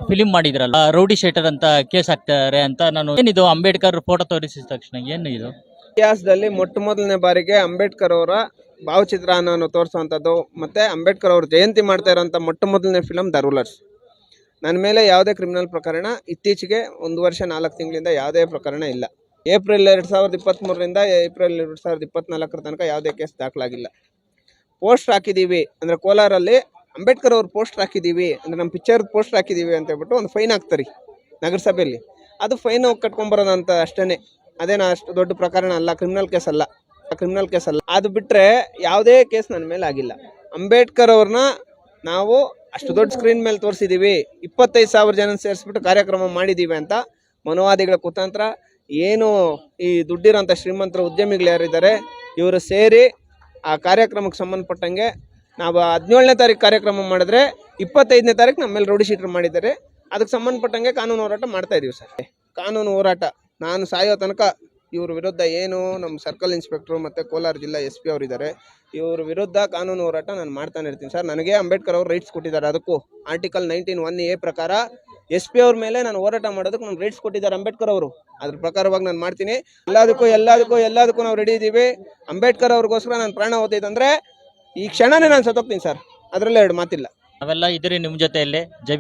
Film ಮಾಡಿದ್ರಲ್ಲ rowdy sheeter ಅಂತ case ಹಾಕ್ತಾರೆ ಅಂತ ನಾನು ಏನಿದು ಅಂಬೇಡ್ಕರ್ ಫೋಟೋ ತೋರಿಸಿದ ತಕ್ಷಣ ಏನು ಇದು ಇತಿಹಾಸದಲ್ಲಿ ಮೊಟ್ಟ ಮೊದಲನೇ ಬಾರಿಗೆ ಅಂಬೇಡ್ಕರ್ ಅವರ ಭಾವಚಿತ್ರವನ್ನು ತೋರಿಸುವಂಥದ್ದು ಮತ್ತೆ ಅಂಬೇಡ್ಕರ್ ಅವರು ಜಯಂತಿ ಮಾಡ್ತಾ ಇರೋಂಥ ಮೊಟ್ಟ ಮೊದಲನೇ ಫಿಲಮ್ ದ ರೂಲರ್ಸ್. ನನ್ನ ಮೇಲೆ ಯಾವುದೇ ಕ್ರಿಮಿನಲ್ ಪ್ರಕರಣ ಇತ್ತೀಚೆಗೆ 1 ವರ್ಷ 4 ತಿಂಗಳಿಂದ ಯಾವುದೇ ಪ್ರಕರಣ ಇಲ್ಲ. ಏಪ್ರಿಲ್ 2023ರಿಂದ ಏಪ್ರಿಲ್ 2024 ತನಕ ಯಾವುದೇ ಕೇಸ್ ದಾಖಲಾಗಿಲ್ಲ. ಪೋಸ್ಟರ್ ಹಾಕಿದ್ದೀವಿ ಅಂದರೆ ಕೋಲಾರಲ್ಲಿ ಅಂಬೇಡ್ಕರ್ ಅವ್ರ ಪೋಸ್ಟರ್ ಹಾಕಿದ್ದೀವಿ ಅಂದರೆ ನಮ್ಮ ಪಿಕ್ಚರ್ ಪೋಸ್ಟರ್ ಹಾಕಿದ್ದೀವಿ ಅಂತ ಹೇಳ್ಬಿಟ್ಟು ಒಂದು ಫೈನ್ ಹಾಕ್ತಾರೆ ನಗರಸಭೆಯಲ್ಲಿ. ಅದು ಫೈನ್ ಹೋಗಿ ಕಟ್ಕೊಂಬರೋದಂತ ಅಷ್ಟೇ. ಅದೇನೋ ಅಷ್ಟು ದೊಡ್ಡ ಪ್ರಕರಣ ಅಲ್ಲ, ಕ್ರಿಮಿನಲ್ ಕೇಸ್ ಅಲ್ಲ. ಅದು ಬಿಟ್ಟರೆ ಯಾವುದೇ ಕೇಸ್ ನನ್ನ ಮೇಲೆ ಆಗಿಲ್ಲ. ಅಂಬೇಡ್ಕರ್ ಅವ್ರನ್ನ ನಾವು ಅಷ್ಟು ದೊಡ್ಡ ಸ್ಕ್ರೀನ್ ಮೇಲೆ ತೋರಿಸಿದ್ದೀವಿ, 25,000 ಜನ ಸೇರಿಸ್ಬಿಟ್ಟು ಕಾರ್ಯಕ್ರಮ ಮಾಡಿದ್ದೀವಿ ಅಂತ ಮನೋವಾದಿಗಳ ಕುತಂತ್ರ. ಏನು ಈ ದುಡ್ಡಿರೋಂಥ ಶ್ರೀಮಂತರ ಉದ್ಯಮಿಗಳು ಯಾರಿದ್ದಾರೆ ಇವರು ಸೇರಿ ಆ ಕಾರ್ಯಕ್ರಮಕ್ಕೆ ಸಂಬಂಧಪಟ್ಟಂಗೆ ನಾವು 17ನೇ ತಾರೀಕು ಕಾರ್ಯಕ್ರಮ ಮಾಡಿದ್ರೆ 25ನೇ ತಾರೀಕು ನಮ್ಮ ಮೇಲೆ ರೌಡಿ ಶೀಟರ್ ಮಾಡಿದ್ದಾರೆ. ಅದಕ್ಕೆ ಸಂಬಂಧಪಟ್ಟಂಗೆ ಕಾನೂನು ಹೋರಾಟ ಮಾಡ್ತಾ ಇದೀವಿ ಸರ್. ಕಾನೂನು ಹೋರಾಟ ನಾನು ಸಾಯೋ ತನಕ ಇವ್ರ ವಿರುದ್ಧ ಏನು ನಮ್ಮ ಸರ್ಕಲ್ ಇನ್ಸ್ಪೆಕ್ಟ್ರು ಮತ್ತು ಕೋಲಾರ ಜಿಲ್ಲಾ SP ಅವರಿದ್ದಾರೆ, ಇವ್ರ ವಿರುದ್ಧ ಕಾನೂನು ಹೋರಾಟ ನಾನು ಮಾಡ್ತಾನೆ ಇರ್ತೀನಿ ಸರ್. ನನಗೆ ಅಂಬೇಡ್ಕರ್ ಅವರು ರೈಟ್ಸ್ ಕೊಟ್ಟಿದ್ದಾರೆ. ಅದಕ್ಕೂ ಆರ್ಟಿಕಲ್ 19(1)A ಪ್ರಕಾರ SP ಅವ್ರ ಮೇಲೆ ನಾನು ಹೋರಾಟ ಮಾಡೋದಕ್ಕೆ ನಾನು ರೈಟ್ಸ್ ಕೊಟ್ಟಿದ್ದಾರೆ ಅಂಬೇಡ್ಕರ್ ಅವರು. ಅದ್ರ ಪ್ರಕಾರವಾಗಿ ನಾನು ಮಾಡ್ತೀನಿ. ಎಲ್ಲದಕ್ಕೂ ನಾವು ರೆಡಿ ಇದ್ದೀವಿ. ಅಂಬೇಡ್ಕರ್ ಅವ್ರಿಗೋಸ್ಕರ ನಾನು ಪ್ರಾಣ ಹೋಗ್ತೈತಂದರೆ ಈ ಕ್ಷಣನೇ ನಾನು ಸತ್ತೋಗ್ತೀನಿ ಸರ್. ಅದರಲ್ಲೇ ಎರಡು ಮಾತಿಲ್ಲ. ಅವೆಲ್ಲ ಇದ್ರಿ ನಿಮ್ಮ ಜೊತೆಯಲ್ಲಿ ಜೈ